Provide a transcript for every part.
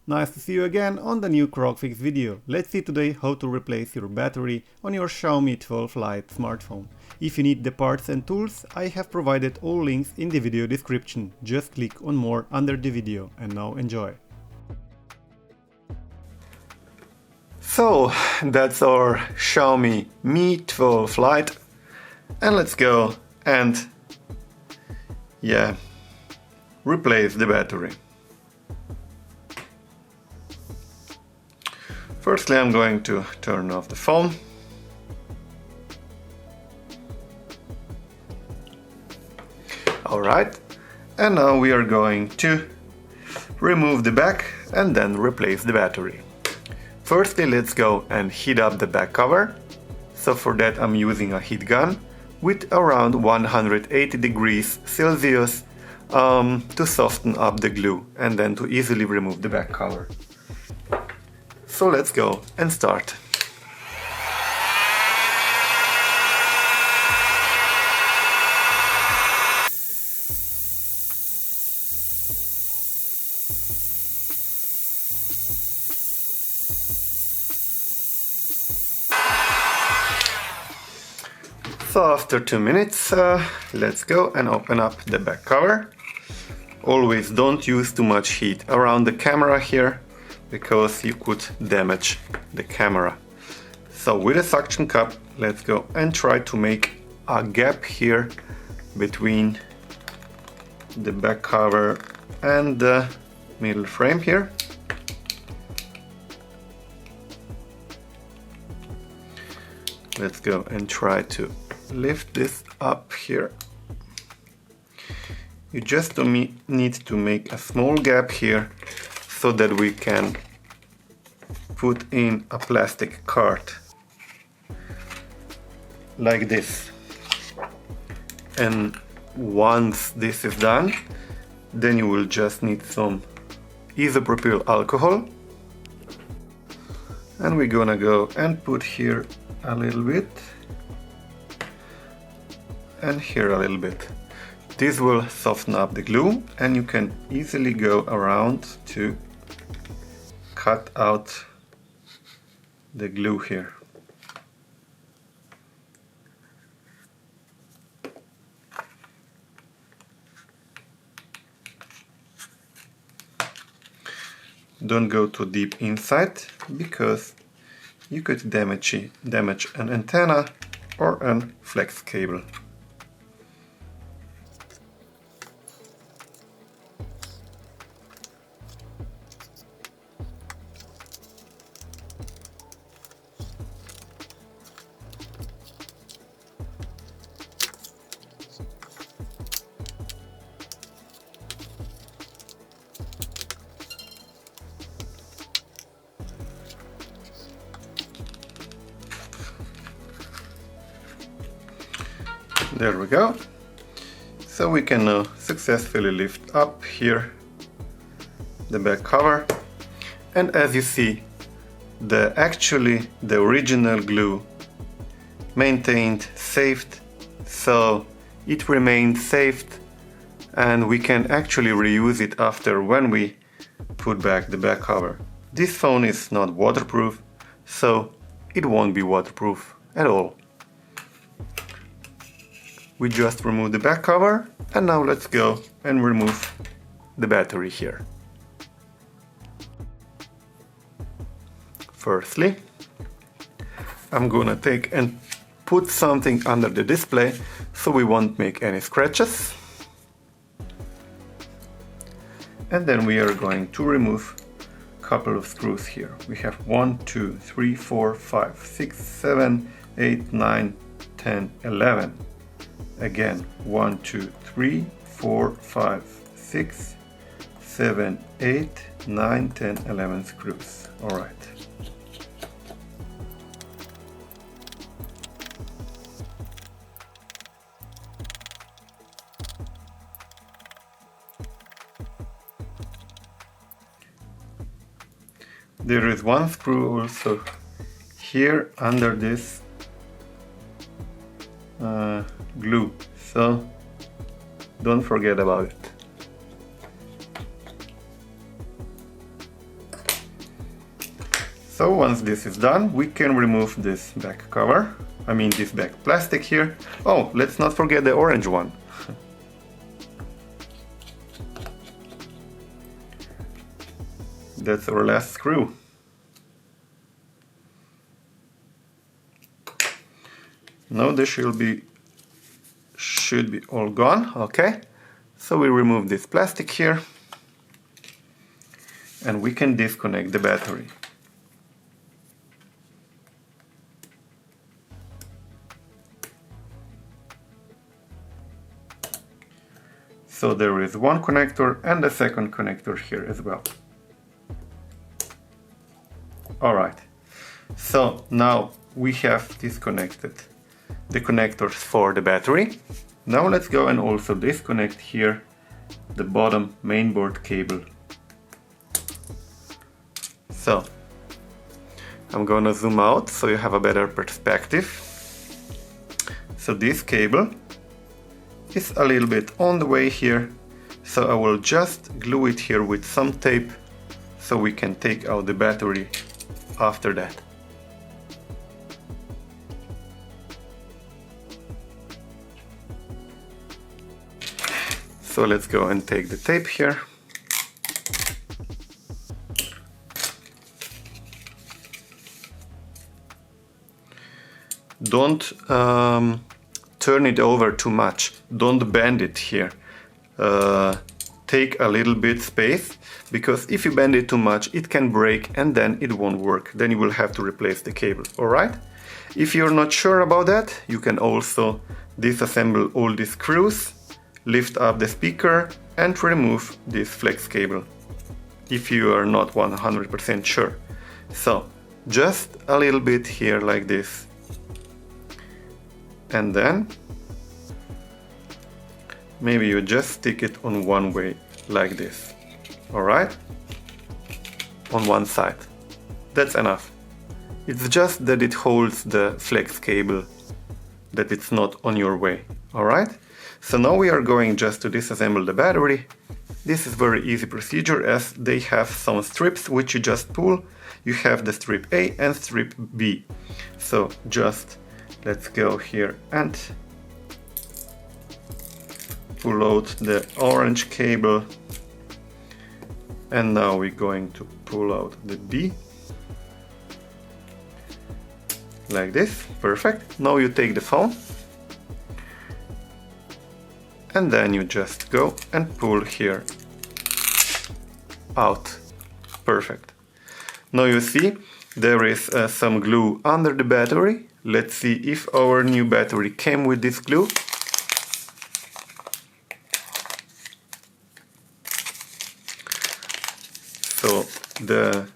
Nice to see you again on the new CrocFIX video. Let's see today how to replace your battery on your Xiaomi 12 Lite smartphone. If you need the parts and tools, I have provided all links in the video description. Just click on more under the video and now enjoy. So that's our Xiaomi Mi 12 Lite, and let's go and replace the battery. Firstly, I'm going to turn off the phone. Alright, and now we are going to remove the back and then replace the battery. Firstly, let's go and heat up the back cover. So for that I'm using a heat gun with around 180 degrees Celsius to soften up the glue and then to easily remove the back cover. So let's go and start. So after 2 minutes, let's go and open up the back cover. Always don't use too much heat around the camera here, because you could damage the camera. So with a suction cup, let's go and try to make a gap here between the back cover and the middle frame here. Let's go and try to lift this up here. You just need to make a small gap here so that we can put in a plastic card like this. And once this is done, then you will just need some isopropyl alcohol, and we're gonna go and put here a little bit and here a little bit. This will soften up the glue, and you can easily go around to cut out the glue here. Don't go too deep inside, because you could damage an antenna or a flex cable. There we go. So we can now successfully lift up here the back cover, and as you see, the original glue maintained saved, so it remained saved, and we can actually reuse it after when we put back the back cover. This phone is not waterproof, so it won't be waterproof at all. We just remove the back cover, and now let's go and remove the battery here. Firstly, I'm gonna take and put something under the display so we won't make any scratches. And then we are going to remove a couple of screws here. We have 1, 2, 3, 4, 5, 6, 7, 8, 9, 10, 11. Again, 1, 2, 3, 4, 5, 6, 7, 8, 9, 10, 11 screws. Alright. There is one screw also here under this glue, so don't forget about it. So once this is done, we can remove this back cover. I mean this back plastic here. Oh, let's not forget the orange one. That's our last screw. Now this should be all gone. Okay, so we remove this plastic here and we can disconnect the battery. So there is one connector and a second connector here as well. Alright, so now we have disconnected the connectors for the battery. Now let's go and also disconnect here the bottom mainboard cable. So I'm gonna zoom out so you have a better perspective. So this cable is a little bit on the way here, so I will just glue it here with some tape so we can take out the battery after that. So let's go and take the tape here. Don't turn it over too much. Don't bend it here. Take a little bit space, because if you bend it too much, it can break and then it won't work. Then you will have to replace the cable. Alright? If you're not sure about that, you can also disassemble all these screws, lift up the speaker and remove this flex cable if you are not 100% sure. So just a little bit here like this, and then maybe you just stick it on one way like this. Alright? On one side. That's enough. It's just that it holds the flex cable, that it's not on your way. Alright? So now we are going just to disassemble the battery. This is very easy procedure, as they have some strips which you just pull. You have the strip A and strip B. So just let's go here and pull out the orange cable. And now we're going to pull out the B. Like this. Perfect. Now you take the phone. And then you just go and pull here out. Perfect. Now you see there is some glue under the battery. Let's see if our new battery came with this glue. So the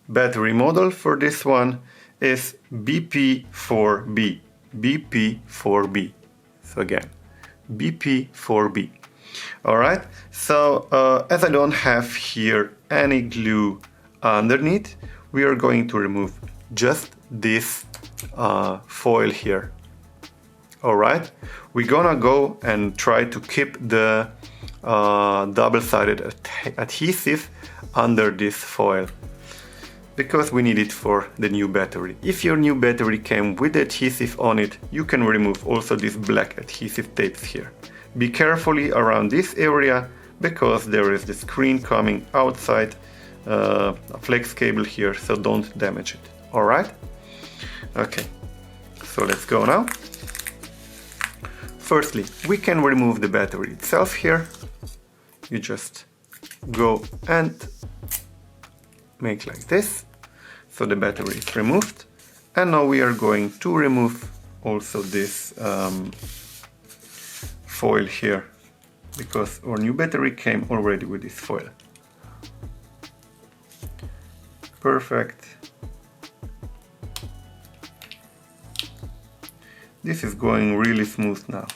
battery model for this one is BP4B. BP4B. So again, BP4B. Alright, so as I don't have here any glue underneath, we are going to remove just this foil here. Alright, we're gonna go and try to keep the double-sided adhesive under this foil, because we need it for the new battery. If your new battery came with adhesive on it, you can remove also these black adhesive tapes here. Be carefully around this area, because there is the screen coming outside, a flex cable here, so don't damage it. Alright? Okay, so let's go now. Firstly, we can remove the battery itself here. You just go and make like this. So the battery is removed. And now we are going to remove also this foil here, because our new battery came already with this foil. Perfect. This is going really smooth now.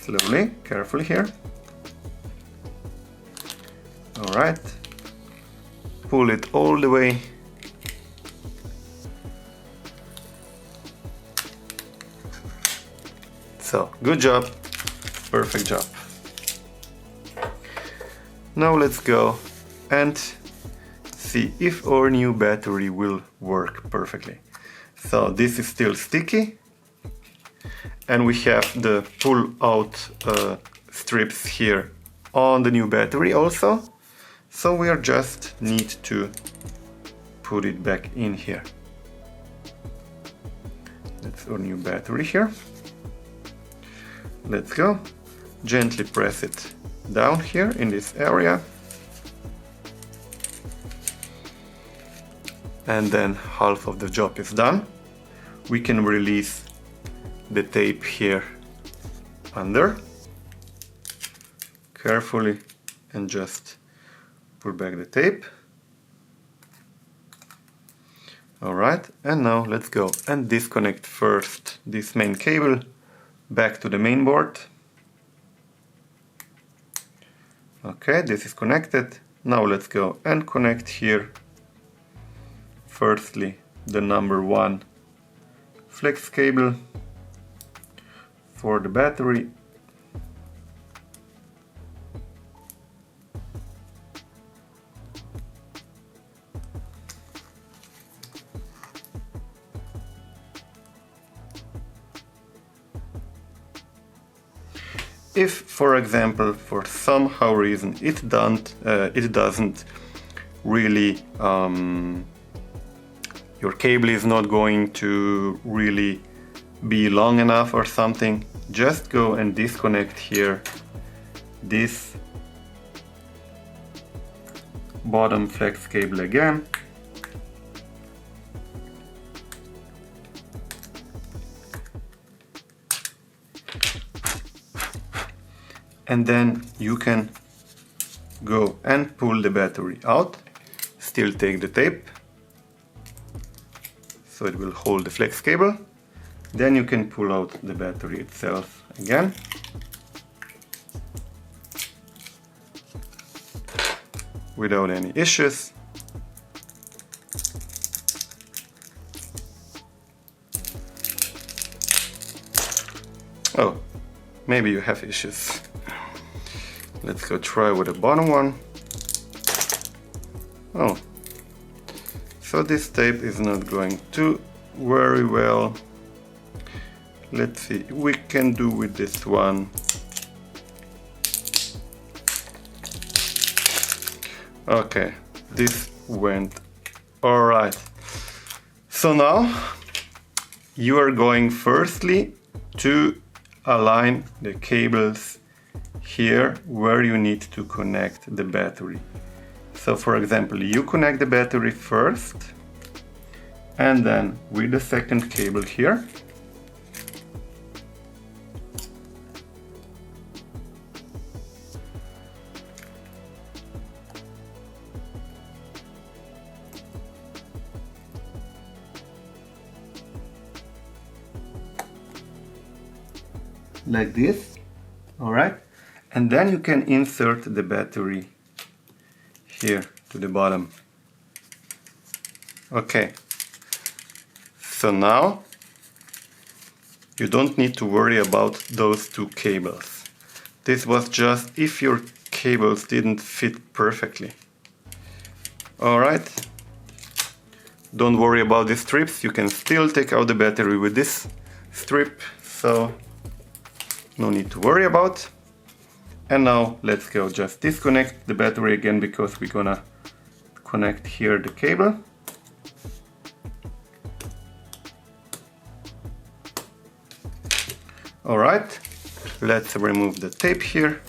Slowly, carefully here. Alright. Pull it all the way. So, good job. Perfect job. Now let's go and see if our new battery will work perfectly. So this is still sticky, and we have the pull out strips here on the new battery also. So we are just need to put it back in here. That's our new battery here. Let's go. Gently press it down here in this area. And then half of the job is done. We can release the tape here under carefully and just pull back the tape. Alright, and now let's go and disconnect first this main cable back to the main board. Okay, this is connected. Now let's go and connect here firstly the number 1 flex cable for the battery. If, for example, for somehow reason it doesn't really, your cable is not going to really be long enough or something, just go and disconnect here this bottom flex cable again. And then you can go and pull the battery out, still take the tape, so it will hold the flex cable. Then you can pull out the battery itself again. Without any issues. Oh, maybe you have issues. Let's go try with the bottom one. Oh, so this tape is not going to very well. Let's see, we can do with this one. Okay, this went all right. So now you are going firstly to align the cables here where you need to connect the battery. So for example, you connect the battery first, and then with the second cable here, like this, all right? And then you can insert the battery here to the bottom. Okay, so now you don't need to worry about those two cables. This was just if your cables didn't fit perfectly. Alright, don't worry about the strips, you can still take out the battery with this strip, so no need to worry about. And now let's go just disconnect the battery again, because we're gonna connect here the cable. Alright, let's remove the tape here.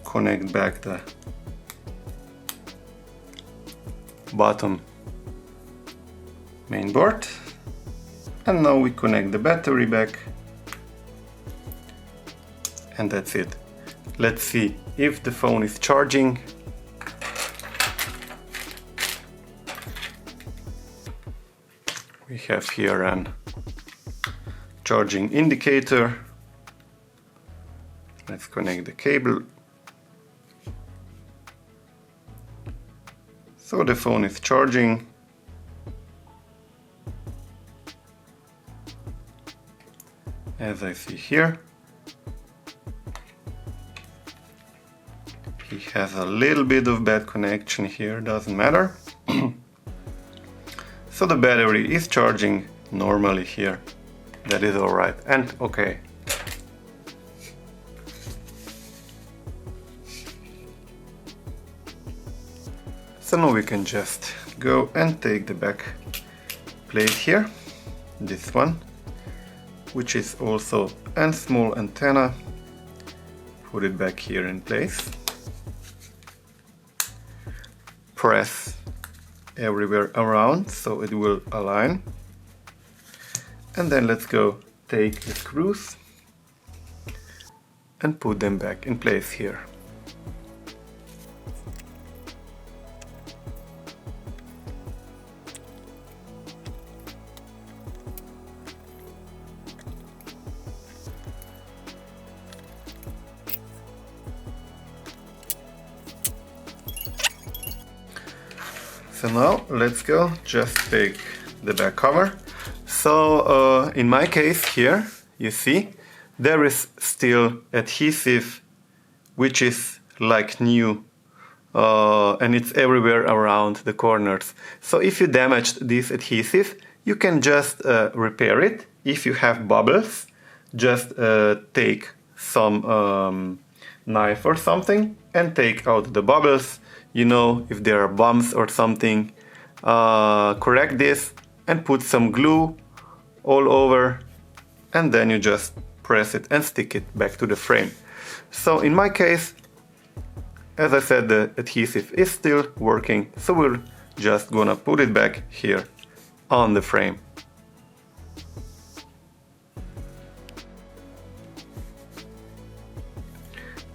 Connect back the bottom main board. And now we connect the battery back. And that's it. Let's see if the phone is charging. We have here an charging indicator. Let's connect the cable. So the phone is charging. As I see here. He has a little bit of bad connection here, doesn't matter. So the battery is charging normally here. That is alright and okay. So now we can just go and take the back plate here, this one, which is also a small antenna, put it back here in place, press everywhere around so it will align, and then let's go take the screws and put them back in place here. So now let's go just take the back cover. So in my case here, you see, there is still adhesive which is like new and it's everywhere around the corners. So if you damaged this adhesive, you can just repair it. If you have bubbles, just take some knife or something and take out the bubbles. You know, if there are bumps or something, correct this and put some glue all over, and then you just press it and stick it back to the frame. So in my case, as I said, the adhesive is still working, so we're just gonna put it back here on the frame.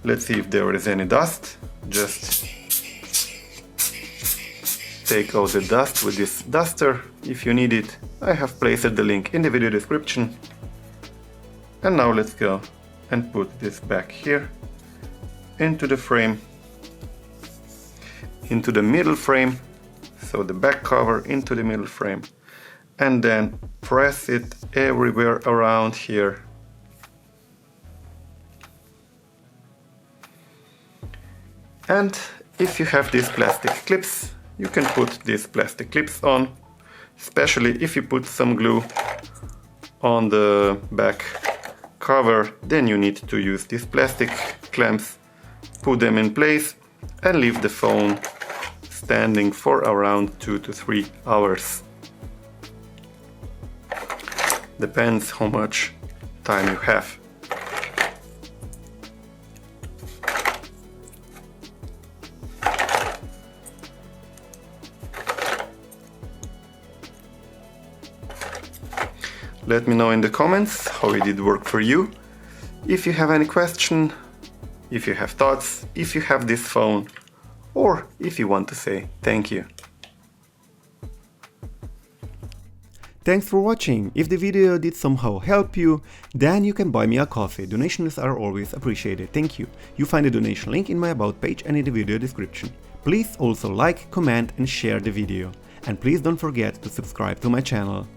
Let's see if there is any dust. Just take out the dust with this duster if you need it. I have placed the link in the video description. And now let's go and put this back here into the frame, into the middle frame, so the back cover into the middle frame, and then press it everywhere around here. And if you have these plastic clips, you can put these plastic clips on, especially if you put some glue on the back cover, then you need to use these plastic clamps, put them in place and leave the phone standing for around 2 to 3 hours. Depends how much time you have. Let me know in the comments how it did work for you. If you have any question, if you have thoughts, if you have this phone, or if you want to say thank you. Thanks for watching. If the video did somehow help you, then you can buy me a coffee. Donations are always appreciated. Thank you. You find the donation link in my about page and in the video description. Please also like, comment and share the video. And please don't forget to subscribe to my channel.